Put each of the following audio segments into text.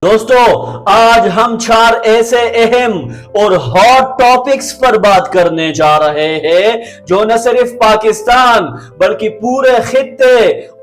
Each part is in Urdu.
دوستو آج ہم 4 ایسے اہم اور ہاٹ ٹاپکس پر بات کرنے جا رہے ہیں جو نہ صرف پاکستان بلکہ پورے خطے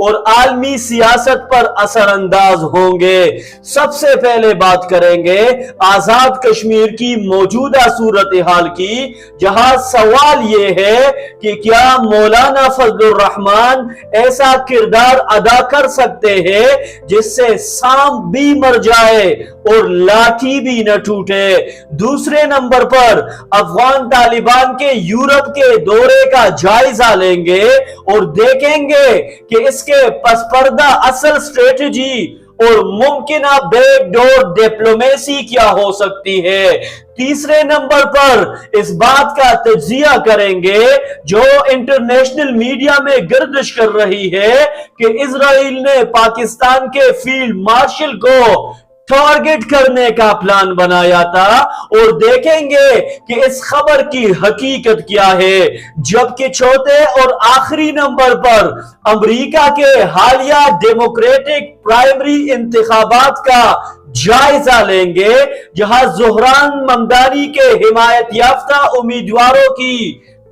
اور عالمی سیاست پر اثر انداز ہوں گے۔ سب سے پہلے بات کریں گے آزاد کشمیر کی موجودہ صورتحال کی، جہاں سوال یہ ہے کہ کیا مولانا فضل الرحمان ایسا کردار ادا کر سکتے ہیں جس سے سانپ بھی مر جائے اور لاٹھی بھی نہ ٹوٹے۔ دوسرے نمبر پر افغان طالبان کے یورپ کے دورے کا جائزہ لیں گے اور دیکھیں گے کہ اس کے پس پردہ اصل اسٹریٹجی اور ممکنہ بیک ڈور ڈپلومیسی کیا ہو سکتی ہے۔ تیسرے نمبر پر اس بات کا تجزیہ کریں گے جو انٹرنیشنل میڈیا میں گردش کر رہی ہے کہ اسرائیل نے پاکستان کے فیلڈ مارشل کو ٹارگٹ کرنے کا پلان بنایا تھا، اور دیکھیں گے کہ اس خبر کی حقیقت کیا ہے۔ جبکہ چوتھے اور آخری نمبر پر امریکہ کے حالیہ ڈیموکریٹک پرائمری انتخابات کا جائزہ لیں گے، جہاں زہران ممدانی کے حمایت یافتہ امیدواروں کی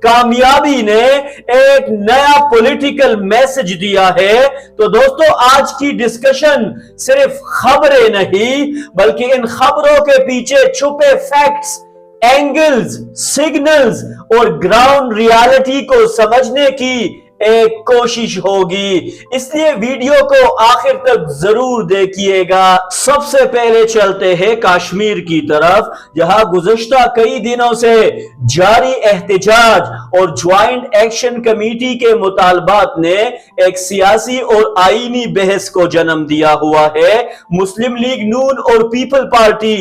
کامیابی نے ایک نیا پولیٹیکل میسج دیا ہے۔ تو دوستو آج کی ڈسکشن صرف خبریں نہیں بلکہ ان خبروں کے پیچھے چھپے فیکٹس، اینگلز، سگنلز اور گراؤنڈ ریالٹی کو سمجھنے کی ایک کوشش ہوگی، اس لیے ویڈیو کو آخر تک ضرور دیکھیے گا۔ سب سے پہلے چلتے ہیں کشمیر کی طرف، جہاں گزشتہ کئی دنوں سے جاری احتجاج اور جوائنٹ ایکشن کمیٹی کے مطالبات نے ایک سیاسی اور آئینی بحث کو جنم دیا ہوا ہے۔ مسلم لیگ نون اور پیپل پارٹی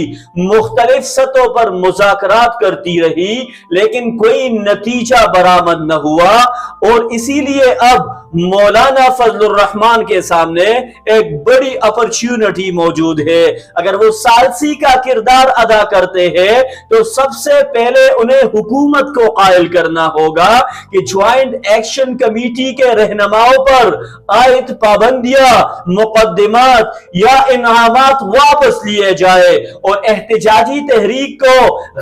مختلف سطحوں پر مذاکرات کرتی رہی لیکن کوئی نتیجہ برآمد نہ ہوا، اور اسی لیے اب مولانا فضل الرحمان کے سامنے ایک بڑی اپرچونٹی موجود ہے۔ اگر وہ ثالثی کا کردار ادا کرتے ہیں تو سب سے پہلے انہیں حکومت کو قائل کرنا ہوگا کہ جوائنٹ ایکشن کمیٹی کے رہنماؤں پر عائد پابندیاں، مقدمات یا انعامات واپس لیے جائے اور احتجاجی تحریک کو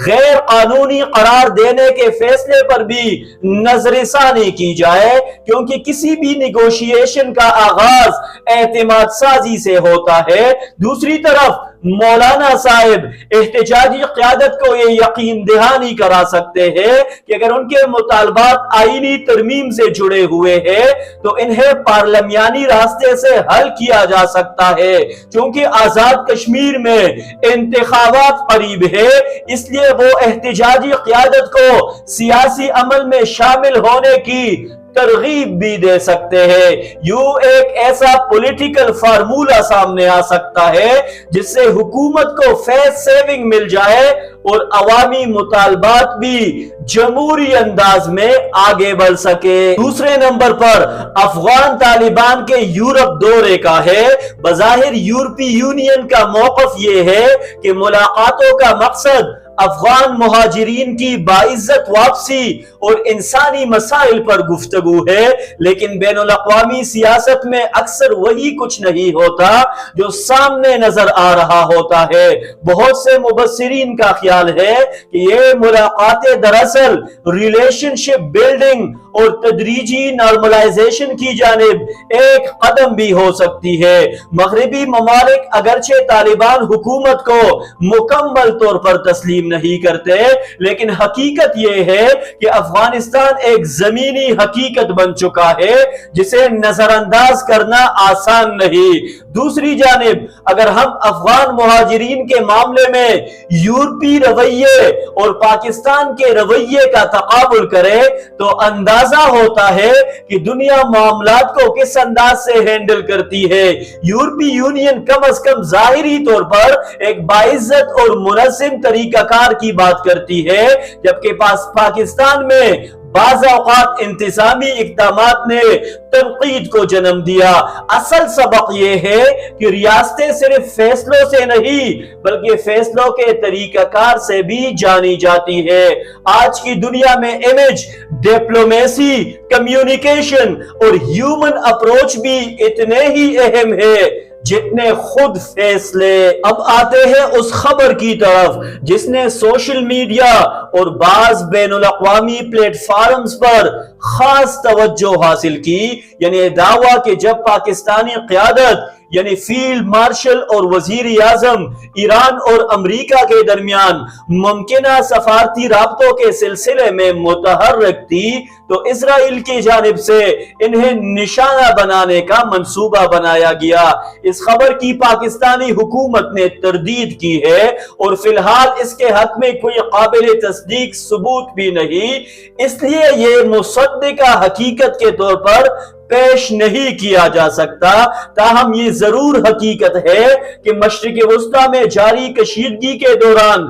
غیر قانونی قرار دینے کے فیصلے پر بھی نظر ثانی کی جائے، کیونکہ کسی بھی نیگوشیشن کا آغاز اعتماد سازی سے ہوتا ہے۔ دوسری طرف مولانا صاحب احتجاجی قیادت کو یہ یقین دہانی کرا سکتے ہیں کہ اگر ان کے مطالبات آئینی ترمیم سے جڑے ہوئے ہیں تو انہیں پارلیمانی راستے سے حل کیا جا سکتا ہے۔ چونکہ آزاد کشمیر میں انتخابات قریب ہے، اس لیے وہ احتجاجی قیادت کو سیاسی عمل میں شامل ہونے کی ترغیب بھی دے سکتے ہیں۔ یوں ایک ایسا پولیٹیکل فارمولا سامنے آ سکتا ہے جس سے حکومت کو فیس سیونگ مل جائے اور عوامی مطالبات بھی جمہوری انداز میں آگے بڑھ سکے۔ دوسرے نمبر پر افغان طالبان کے یورپ دورے کا ہے۔ بظاہر یورپی یونین کا موقف یہ ہے کہ ملاقاتوں کا مقصد افغان مہاجرین کی باعزت واپسی اور انسانی مسائل پر گفتگو ہے، لیکن بین الاقوامی سیاست میں اکثر وہی کچھ نہیں ہوتا جو سامنے نظر آ رہا ہوتا ہے۔ بہت سے مبصرین کا خیال ہے کہ یہ ملاقاتیں دراصل ریلیشن شپ بلڈنگ اور تدریجی نارملائزیشن کی جانب ایک قدم بھی ہو سکتی ہے۔ مغربی ممالک اگرچہ طالبان حکومت کو مکمل طور پر تسلیم نہیں کرتے، لیکن حقیقت یہ ہے کہ افغانستان ایک زمینی حقیقت بن چکا ہے جسے نظر انداز کرنا آسان نہیں۔ دوسری جانب اگر ہم افغان مہاجرین کے معاملے میں یورپی رویے اور پاکستان کے رویے کا تقابل کریں تو اندازہ ہوتا ہے کہ دنیا معاملات کو کس انداز سے ہینڈل کرتی ہے۔ یورپی یونین کم از کم ظاہری طور پر ایک باعزت اور منظم طریقہ کار کی بات کرتی ہے، جبکہ پاکستان میں بعض اوقات انتظامی اقدامات نے تنقید کو جنم دیا۔ اصل سبق یہ ہے کہ ریاستیں صرف فیصلوں سے نہیں بلکہ فیصلوں کے طریقہ کار سے بھی جانی جاتی ہے۔ آج کی دنیا میں امیج، ڈپلومیسی، کمیونیکیشن اور ہیومن اپروچ بھی اتنے ہی اہم ہے جتنے خود فیصلے۔ اب آتے ہیں اس خبر کی طرف جس نے سوشل میڈیا اور بعض بین الاقوامی پلیٹ فارمز پر خاص توجہ حاصل کی، یعنی دعویٰ کہ جب پاکستانی قیادت یعنی فیلڈ مارشل اور وزیر اعظم ایران اور امریکہ کے درمیان ممکنہ سفارتی رابطوں کے سلسلے میں متحرک تھی تو اسرائیل کی جانب سے انہیں نشانہ بنانے کا منصوبہ بنایا گیا۔ اس خبر کی پاکستانی حکومت نے تردید کی ہے اور فی الحال اس کے حق میں کوئی قابل تصدیق ثبوت بھی نہیں، اس لیے یہ مصدقہ حقیقت کے طور پر پیش نہیں کیا جا سکتا۔ تاہم یہ ضرور حقیقت ہے کہ مشرق وسطیٰ میں جاری کشیدگی کے دوران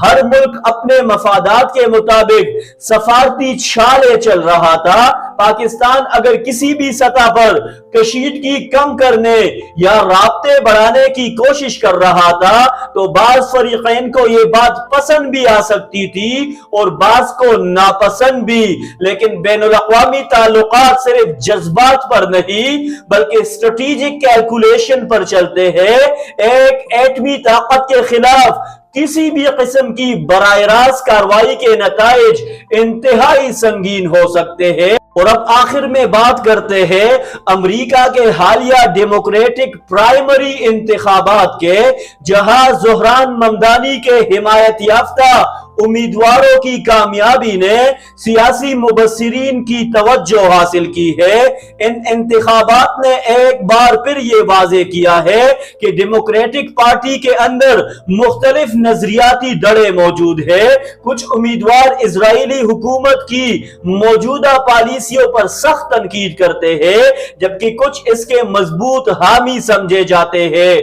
ہر ملک اپنے مفادات کے مطابق سفارتی چھالے چل رہا تھا۔ پاکستان اگر کسی بھی سطح پر کشیدگی کم کرنے یا رابطے بڑھانے کی کوشش کر رہا تھا تو بعض فریقین کو یہ بات پسند بھی آ سکتی تھی اور بعض کو ناپسند بھی، لیکن بین الاقوامی تعلقات صرف جذبات پر نہیں بلکہ اسٹریٹجک کیلکولیشن پر چلتے ہیں۔ ایک ایٹمی طاقت کے خلاف کسی بھی قسم کی براہ راست کارروائی کے نتائج انتہائی سنگین ہو سکتے ہیں۔ اور اب آخر میں بات کرتے ہیں امریکہ کے حالیہ ڈیموکریٹک پرائمری انتخابات کے، جہاں زہران ممدانی کے حمایت یافتہ امیدواروں کی کامیابی نے سیاسی مبصرین کی توجہ حاصل کی ہے۔ ان انتخابات نے ایک بار پھر یہ واضح کیا ہے کہ ڈیموکریٹک پارٹی کے اندر مختلف نظریاتی دڑے موجود ہیں۔ کچھ امیدوار اسرائیلی حکومت کی موجودہ پالیسیوں پر سخت تنقید کرتے ہیں جبکہ کچھ اس کے مضبوط حامی سمجھے جاتے ہیں۔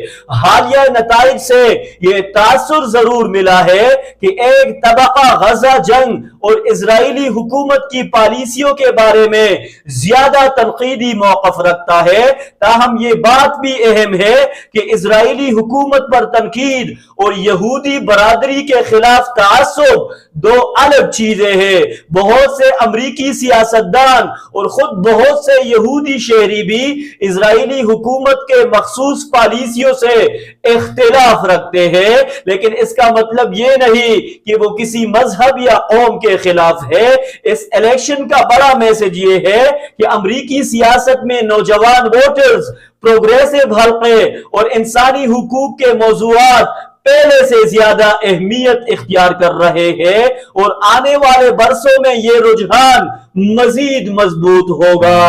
حالیہ نتائج سے یہ تاثر ضرور ملا ہے کہ ایک طبقہ غزہ جنگ اور اسرائیلی حکومت کی پالیسیوں کے بارے میں زیادہ تنقیدی موقف رکھتا ہے۔ تاہم یہ بات بھی اہم ہے کہ اسرائیلی حکومت پر تنقید اور یہودی برادری کے خلاف تعصب دو الگ چیزیں ہیں۔ بہت سے امریکی سیاستدان اور خود بہت سے یہودی شہری بھی اسرائیلی حکومت کے مخصوص پالیسیوں سے اختلاف رکھتے ہیں، لیکن اس کا مطلب یہ نہیں کہ وہ کسی مذہب یا قوم کے خلاف ہے۔ اس الیکشن کا بڑا میسج یہ ہے کہ امریکی سیاست میں نوجوان ووٹرز، پروگریسو حلقے اور انسانی حقوق کے موضوعات پہلے سے زیادہ اہمیت اختیار کر رہے ہیں اور آنے والے برسوں میں یہ رجحان مزید مضبوط ہوگا۔